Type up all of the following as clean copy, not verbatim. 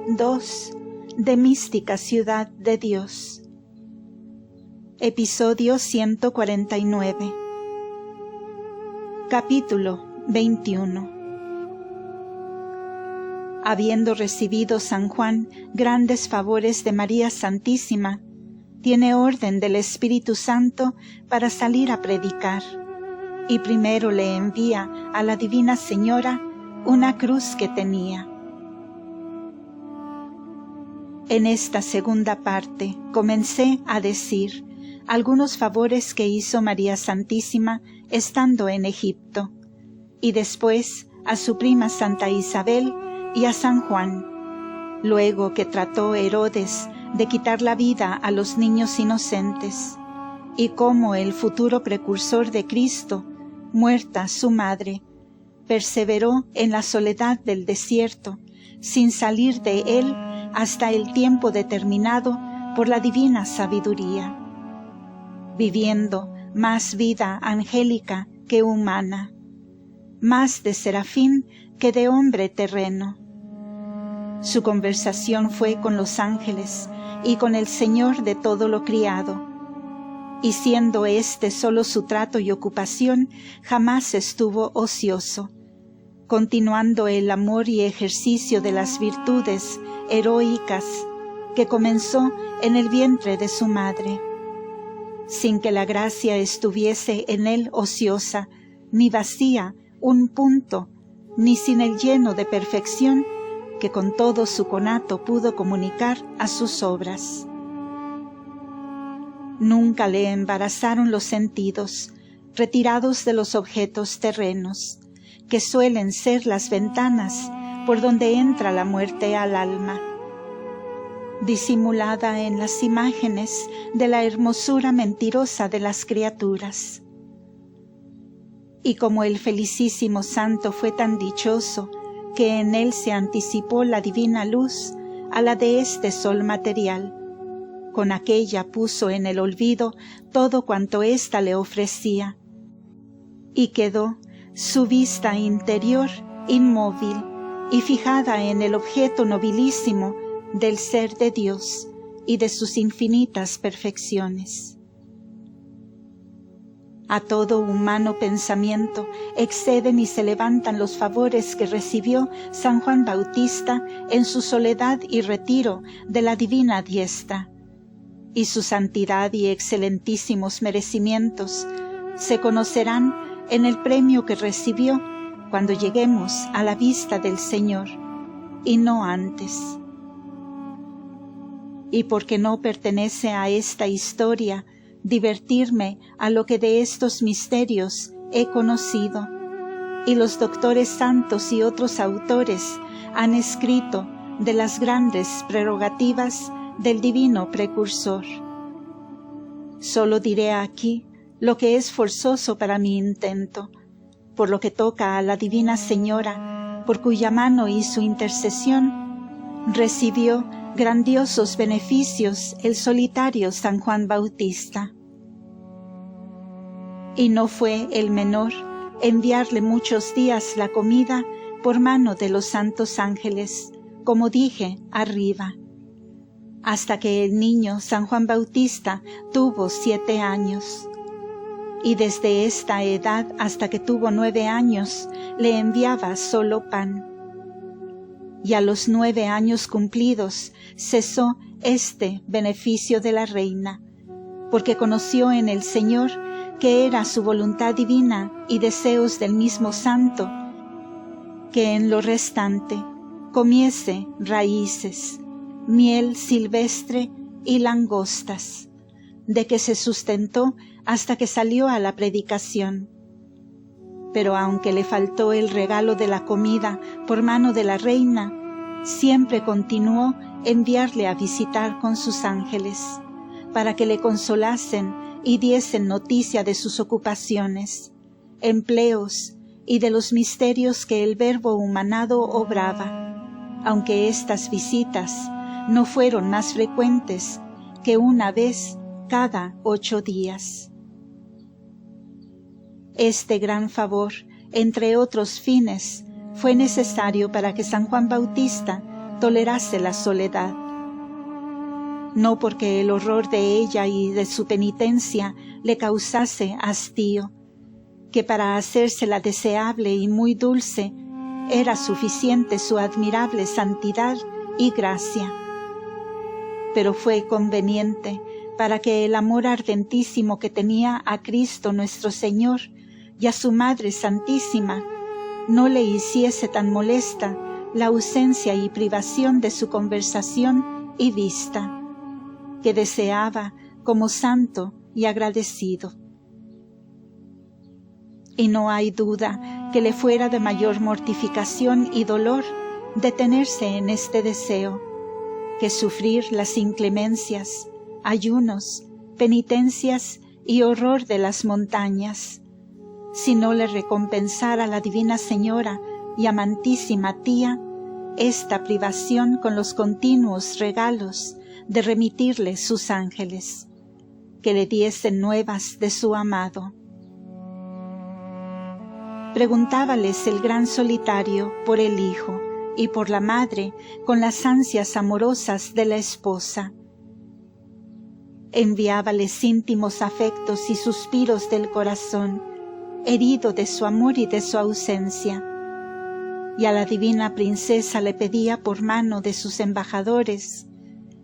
2 de Mística Ciudad de Dios. Episodio 149. Capítulo 21. Habiendo recibido San Juan grandes favores de María Santísima, tiene orden del Espíritu Santo para salir a predicar, y primero le envía a la Divina Señora una cruz que tenía. En esta segunda parte comencé a decir algunos favores que hizo María Santísima estando en Egipto, y después a su prima Santa Isabel y a San Juan, luego que trató Herodes de quitar la vida a los niños inocentes, y cómo el futuro precursor de Cristo, muerta su madre, perseveró en la soledad del desierto, sin salir de él hasta el tiempo determinado por la divina sabiduría, viviendo más vida angélica que humana, más de serafín que de hombre terreno. Su conversación fue con los ángeles y con el Señor de todo lo criado, y siendo este solo su trato y ocupación, jamás estuvo ocioso, continuando el amor y ejercicio de las virtudes heroicas que comenzó en el vientre de su madre, sin que la gracia estuviese en él ociosa, ni vacía un punto, ni sin el lleno de perfección que con todo su conato pudo comunicar a sus obras. Nunca le embarazaron los sentidos, retirados de los objetos terrenos, que suelen ser las ventanas por donde entra la muerte al alma, disimulada en las imágenes de la hermosura mentirosa de las criaturas. Y como el felicísimo santo fue tan dichoso que en él se anticipó la divina luz a la de este sol material, con aquella puso en el olvido todo cuanto ésta le ofrecía, y quedó su vista interior inmóvil y fijada en el objeto nobilísimo del ser de Dios y de sus infinitas perfecciones. A todo humano pensamiento exceden y se levantan los favores que recibió San Juan Bautista en su soledad y retiro de la divina diestra, y su santidad y excelentísimos merecimientos se conocerán en el premio que recibió cuando lleguemos a la vista del Señor, y no antes. Y porque no pertenece a esta historia divertirme a lo que de estos misterios he conocido, y los doctores santos y otros autores han escrito de las grandes prerrogativas del divino precursor. Solo diré aquí lo que es forzoso para mi intento, por lo que toca a la Divina Señora, por cuya mano y su intercesión recibió grandiosos beneficios el solitario San Juan Bautista. Y no fue el menor enviarle muchos días la comida por mano de los santos ángeles, como dije arriba, hasta que el niño San Juan Bautista tuvo 7 años. Y desde esta edad hasta que tuvo 9 años le enviaba solo pan. Y a los 9 años cumplidos cesó este beneficio de la reina, porque conoció en el Señor que era su voluntad divina y deseos del mismo santo, que en lo restante comiese raíces, miel silvestre y langostas, de que se sustentó hasta que salió a la predicación. Pero aunque le faltó el regalo de la comida por mano de la reina, siempre continuó enviarle a visitar con sus ángeles, para que le consolasen y diesen noticia de sus ocupaciones, empleos y de los misterios que el Verbo humanado obraba, aunque estas visitas no fueron más frecuentes que una vez cada 8 días. Este gran favor, entre otros fines, fue necesario para que San Juan Bautista tolerase la soledad. No porque el horror de ella y de su penitencia le causase hastío, que para hacérsela deseable y muy dulce era suficiente su admirable santidad y gracia. Pero fue conveniente para que el amor ardentísimo que tenía a Cristo nuestro Señor y a su Madre Santísima no le hiciese tan molesta la ausencia y privación de su conversación y vista, que deseaba como santo y agradecido. Y no hay duda que le fuera de mayor mortificación y dolor detenerse en este deseo, que sufrir las inclemencias, ayunos, penitencias y horror de las montañas, si no le recompensara la Divina Señora y amantísima Tía esta privación con los continuos regalos de remitirle sus ángeles, que le diesen nuevas de su amado. Preguntábales el gran solitario por el hijo y por la madre con las ansias amorosas de la esposa. Enviábales íntimos afectos y suspiros del corazón, herido de su amor y de su ausencia, y a la divina princesa le pedía por mano de sus embajadores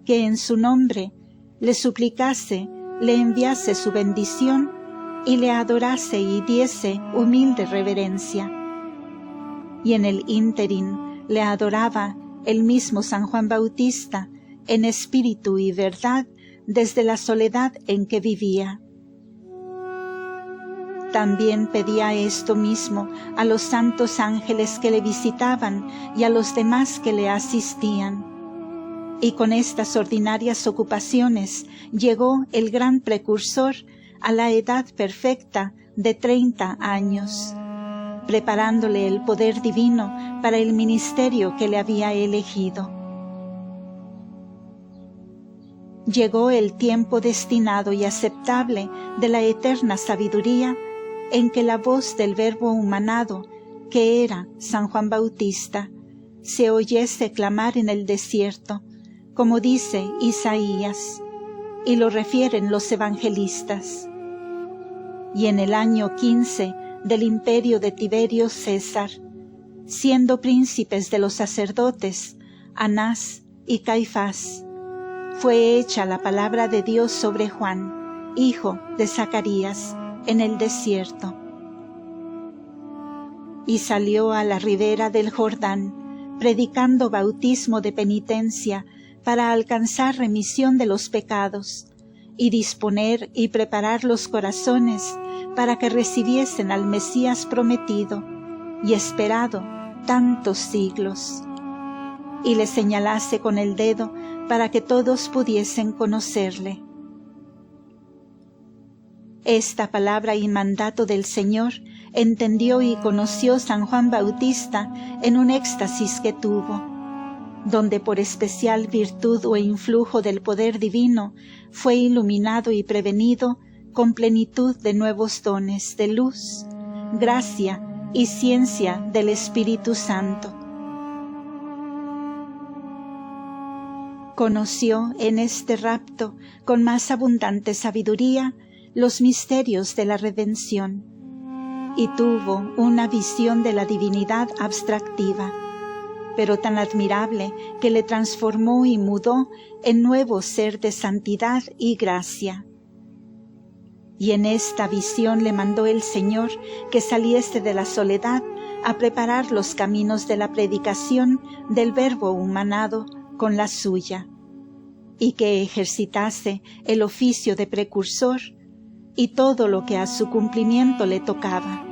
que en su nombre le suplicase, le enviase su bendición y le adorase y diese humilde reverencia. Y en el ínterin le adoraba el mismo San Juan Bautista en espíritu y verdad desde la soledad en que vivía. También pedía esto mismo a los santos ángeles que le visitaban y a los demás que le asistían. Y con estas ordinarias ocupaciones llegó el gran precursor a la edad perfecta de 30 años, preparándole el poder divino para el ministerio que le había elegido. Llegó el tiempo destinado y aceptable de la eterna sabiduría, en que la voz del Verbo humanado, que era San Juan Bautista, se oyese clamar en el desierto, como dice Isaías, y lo refieren los evangelistas. Y en el año 15 del imperio de Tiberio César, siendo príncipes de los sacerdotes, Anás y Caifás, fue hecha la palabra de Dios sobre Juan, hijo de Zacarías, en el desierto. Y salió a la ribera del Jordán, predicando bautismo de penitencia para alcanzar remisión de los pecados, y disponer y preparar los corazones para que recibiesen al Mesías prometido y esperado tantos siglos. Y le señalase con el dedo para que todos pudiesen conocerle. Esta palabra y mandato del Señor entendió y conoció San Juan Bautista en un éxtasis que tuvo, donde por especial virtud o influjo del poder divino fue iluminado y prevenido con plenitud de nuevos dones de luz, gracia y ciencia del Espíritu Santo. Conoció en este rapto con más abundante sabiduría los misterios de la redención, y tuvo una visión de la divinidad abstractiva, pero tan admirable que le transformó y mudó en nuevo ser de santidad y gracia. Y en esta visión le mandó el Señor que saliese de la soledad a preparar los caminos de la predicación del Verbo humanado con la suya, y que ejercitase el oficio de precursor y todo lo que a su cumplimiento le tocaba,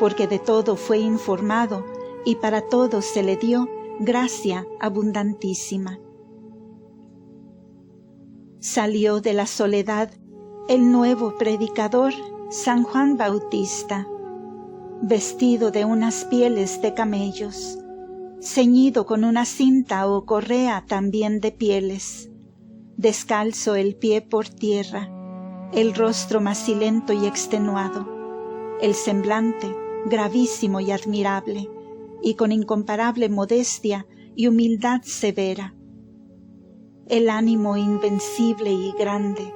porque de todo fue informado y para todo se le dio gracia abundantísima. Salió de la soledad el nuevo predicador San Juan Bautista, vestido de unas pieles de camellos, ceñido con una cinta o correa también de pieles, descalzo el pie por tierra, el rostro macilento y extenuado, el semblante gravísimo y admirable, y con incomparable modestia y humildad severa, el ánimo invencible y grande,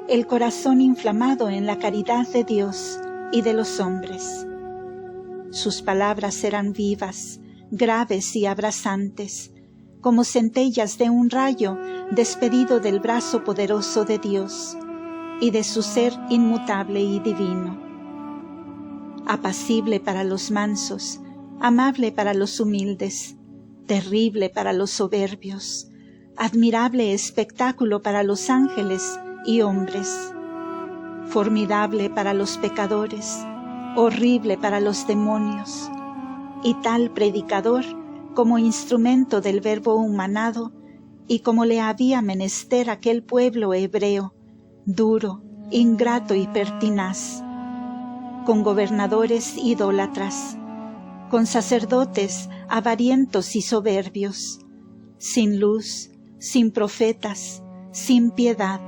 el corazón inflamado en la caridad de Dios y de los hombres. Sus palabras eran vivas, graves y abrasantes, como centellas de un rayo despedido del brazo poderoso de Dios y de su ser inmutable y divino. Apacible para los mansos, amable para los humildes, terrible para los soberbios, admirable espectáculo para los ángeles y hombres, formidable para los pecadores, horrible para los demonios, y tal predicador como instrumento del Verbo humanado, y como le había menester aquel pueblo hebreo, duro, ingrato y pertinaz, con gobernadores idólatras, con sacerdotes avarientos y soberbios, sin luz, sin profetas, sin piedad,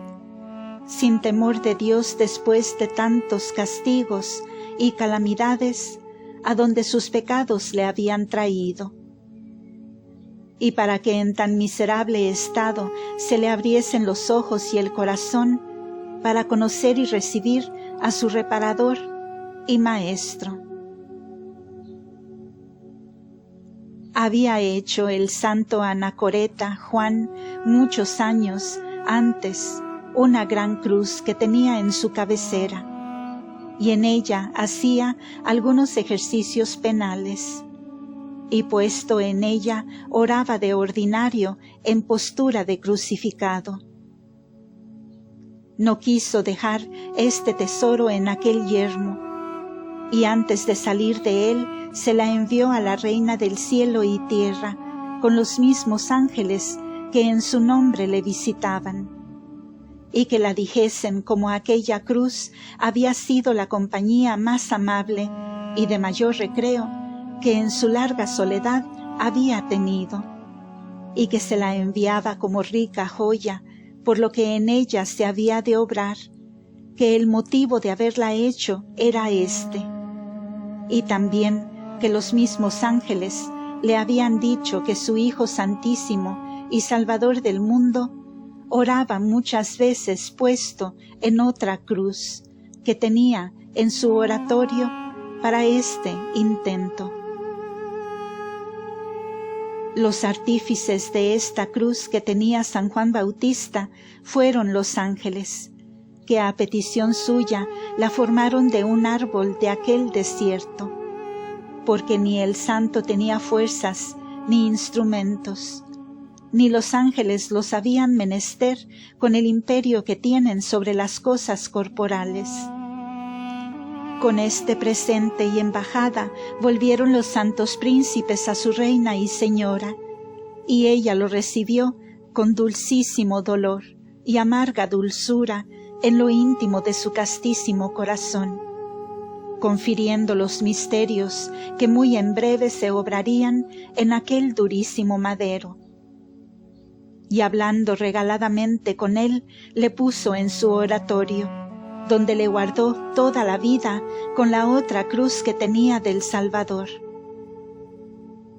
sin temor de Dios después de tantos castigos y calamidades a donde sus pecados le habían traído. Y para que en tan miserable estado se le abriesen los ojos y el corazón para conocer y recibir a su reparador y maestro. Había hecho el santo anacoreta Juan muchos años antes una gran cruz que tenía en su cabecera, y en ella hacía algunos ejercicios penales, y puesto en ella oraba de ordinario en postura de crucificado. No quiso dejar este tesoro en aquel yermo, y antes de salir de él se la envió a la Reina del cielo y tierra, con los mismos ángeles que en su nombre le visitaban, y que la dijesen como aquella cruz había sido la compañía más amable y de mayor recreo que en su larga soledad había tenido, y que se la enviaba como rica joya por lo que en ella se había de obrar, que el motivo de haberla hecho era este, y también que los mismos ángeles le habían dicho que su Hijo Santísimo y Salvador del mundo oraba muchas veces puesto en otra cruz que tenía en su oratorio para este intento. Los artífices de esta cruz que tenía San Juan Bautista fueron los ángeles, que a petición suya la formaron de un árbol de aquel desierto, porque ni el santo tenía fuerzas ni instrumentos, ni los ángeles los habían menester con el imperio que tienen sobre las cosas corporales. Con este presente y embajada volvieron los santos príncipes a su reina y señora, y ella lo recibió con dulcísimo dolor y amarga dulzura en lo íntimo de su castísimo corazón, confiriendo los misterios que muy en breve se obrarían en aquel durísimo madero. Y hablando regaladamente con él, le puso en su oratorio, donde le guardó toda la vida con la otra cruz que tenía del Salvador.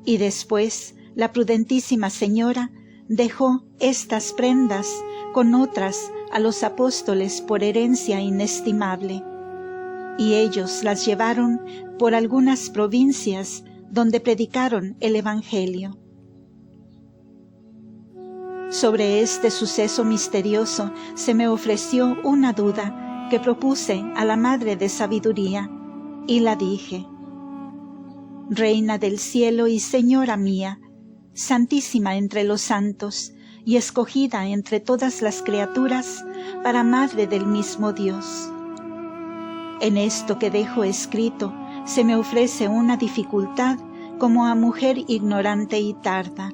Y después la prudentísima señora dejó estas prendas con otras a los apóstoles por herencia inestimable, y ellos las llevaron por algunas provincias donde predicaron el Evangelio. Sobre este suceso misterioso se me ofreció una duda que propuse a la Madre de Sabiduría, y la dije: Reina del cielo y Señora mía, santísima entre los santos y escogida entre todas las criaturas para Madre del mismo Dios. En esto que dejo escrito se me ofrece una dificultad como a mujer ignorante y tarda,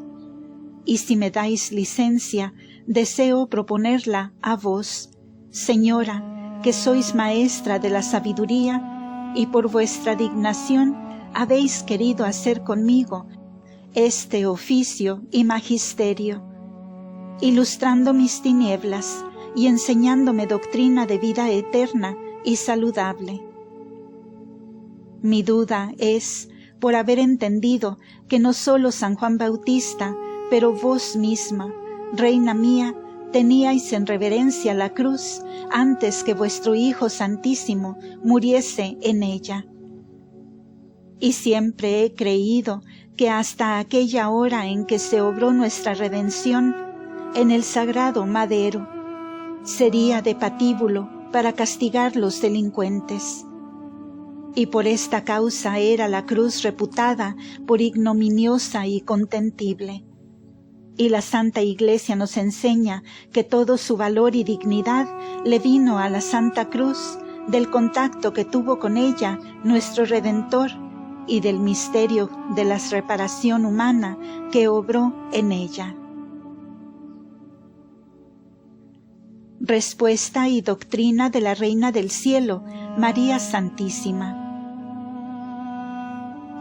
y si me dais licencia, deseo proponerla a vos, Señora, que sois maestra de la sabiduría, y por vuestra dignación habéis querido hacer conmigo este oficio y magisterio, ilustrando mis tinieblas y enseñándome doctrina de vida eterna y saludable. Mi duda es por haber entendido que no sólo San Juan Bautista pero vos misma, Reina mía, teníais en reverencia la cruz antes que vuestro Hijo Santísimo muriese en ella. Y siempre he creído que hasta aquella hora en que se obró nuestra redención, en el sagrado madero, sería de patíbulo para castigar los delincuentes. Y por esta causa era la cruz reputada por ignominiosa y contemptible. Y la Santa Iglesia nos enseña que todo su valor y dignidad le vino a la Santa Cruz del contacto que tuvo con ella nuestro Redentor y del misterio de la reparación humana que obró en ella. Respuesta y doctrina de la Reina del Cielo, María Santísima.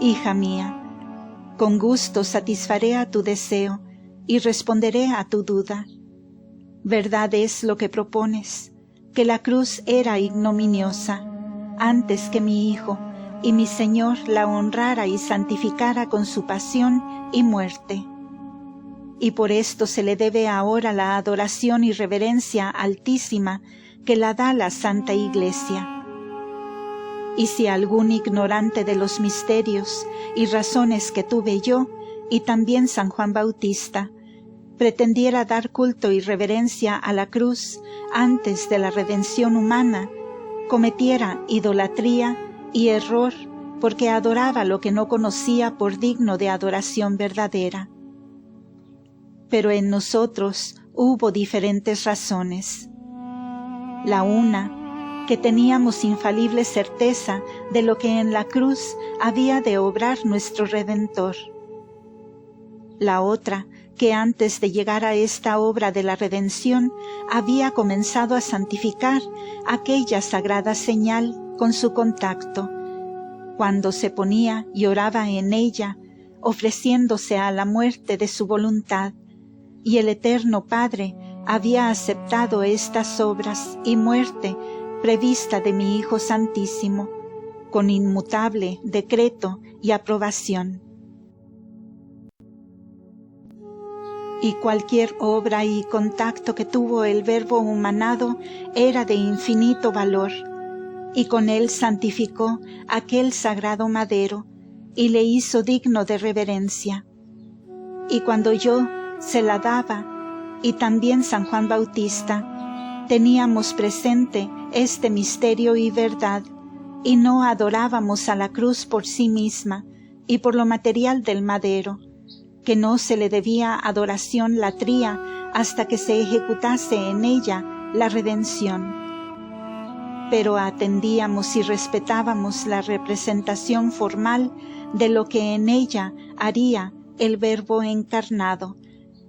Hija mía, con gusto satisfaré a tu deseo y responderé a tu duda. Verdad es lo que propones, que la cruz era ignominiosa, antes que mi Hijo y mi Señor la honrara y santificara con su pasión y muerte. Y por esto se le debe ahora la adoración y reverencia altísima que la da la Santa Iglesia. Y si algún ignorante de los misterios y razones que tuve yo, y también San Juan Bautista, pretendiera dar culto y reverencia a la cruz antes de la redención humana, cometiera idolatría y error porque adoraba lo que no conocía por digno de adoración verdadera. Pero en nosotros hubo diferentes razones. La una, que teníamos infalible certeza de lo que en la cruz había de obrar nuestro Redentor. La otra, que antes de llegar a esta obra de la redención, había comenzado a santificar aquella sagrada señal con su contacto, cuando se ponía y oraba en ella, ofreciéndose a la muerte de su voluntad, y el Eterno Padre había aceptado estas obras y muerte prevista de mi Hijo Santísimo, con inmutable decreto y aprobación. Y cualquier obra y contacto que tuvo el Verbo humanado era de infinito valor, y con él santificó aquel sagrado madero, y le hizo digno de reverencia. Y cuando yo se la daba, y también San Juan Bautista, teníamos presente este misterio y verdad, y no adorábamos a la cruz por sí misma y por lo material del madero, que no se le debía adoración latría hasta que se ejecutase en ella la redención. Pero atendíamos y respetábamos la representación formal de lo que en ella haría el Verbo encarnado,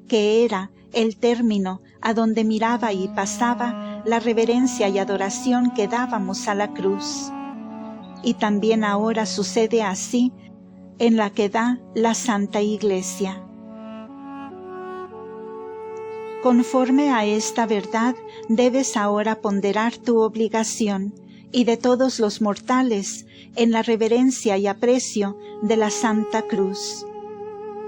que era el término a donde miraba y pasaba la reverencia y adoración que dábamos a la cruz. Y también ahora sucede así en la que da la Santa Iglesia. Conforme a esta verdad, debes ahora ponderar tu obligación y de todos los mortales en la reverencia y aprecio de la Santa Cruz.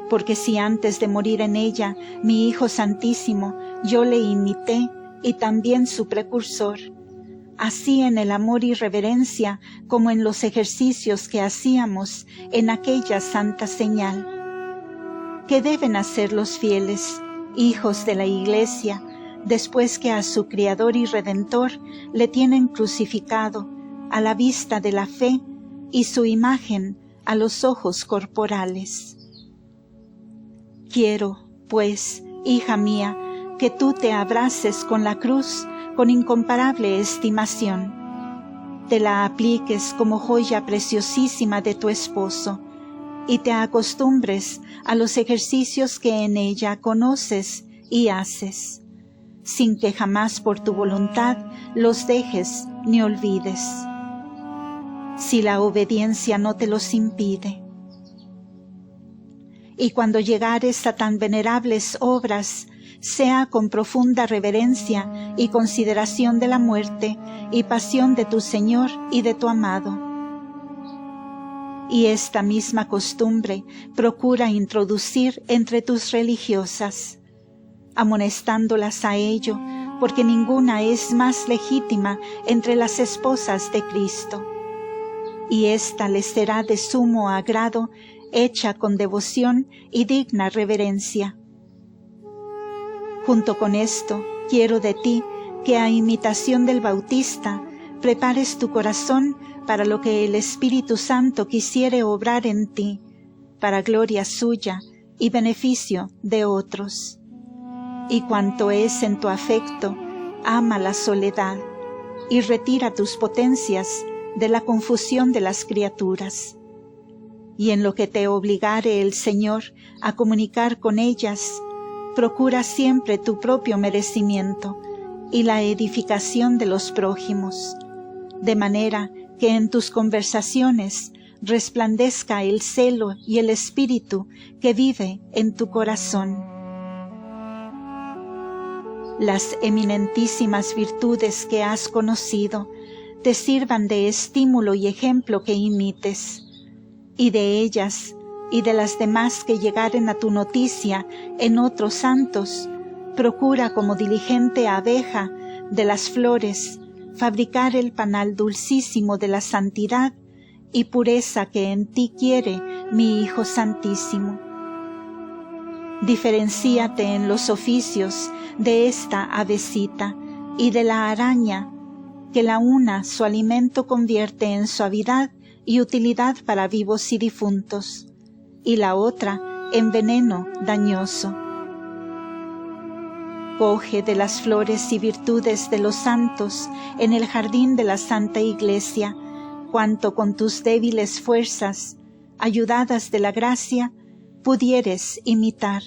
Porque si antes de morir en ella, mi Hijo Santísimo, yo le imité y también su precursor, así en el amor y reverencia como en los ejercicios que hacíamos en aquella santa señal. ¿Qué deben hacer los fieles, hijos de la Iglesia, después que a su Criador y Redentor le tienen crucificado a la vista de la fe y su imagen a los ojos corporales? Quiero, pues, hija mía, que tú te abraces con la cruz con incomparable estimación, te la apliques como joya preciosísima de tu esposo, y te acostumbres a los ejercicios que en ella conoces y haces, sin que jamás por tu voluntad los dejes ni olvides, si la obediencia no te los impide. Y cuando llegares a tan venerables obras, sea con profunda reverencia y consideración de la muerte y pasión de tu Señor y de tu amado. y esta misma costumbre procura introducir entre tus religiosas, amonestándolas a ello, porque ninguna es más legítima entre las esposas de Cristo, y ésta les será de sumo agrado, hecha con devoción y digna reverencia. Junto con esto, quiero de ti que a imitación del Bautista prepares tu corazón para lo que el Espíritu Santo quisiere obrar en ti, para gloria suya y beneficio de otros. Y cuanto es en tu afecto, ama la soledad y retira tus potencias de la confusión de las criaturas. Y en lo que te obligare el Señor a comunicar con ellas, procura siempre tu propio merecimiento y la edificación de los prójimos, de manera que en tus conversaciones resplandezca el celo y el espíritu que vive en tu corazón. Las eminentísimas virtudes que has conocido te sirvan de estímulo y ejemplo que imites, y de ellas y de las demás que llegaren a tu noticia en otros santos, procura como diligente abeja de las flores fabricar el panal dulcísimo de la santidad y pureza que en ti quiere mi Hijo Santísimo. Diferencíate en los oficios de esta avecita y de la araña, que la una su alimento convierte en suavidad y utilidad para vivos y difuntos, y la otra en veneno dañoso. Coge de las flores y virtudes de los santos en el jardín de la Santa Iglesia, cuanto con tus débiles fuerzas, ayudadas de la gracia, pudieres imitar.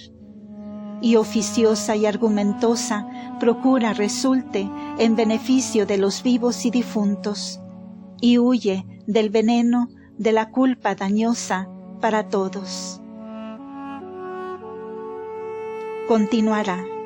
Y oficiosa y argumentosa, procura resulte en beneficio de los vivos y difuntos, y huye del veneno de la culpa dañosa para todos. Continuará.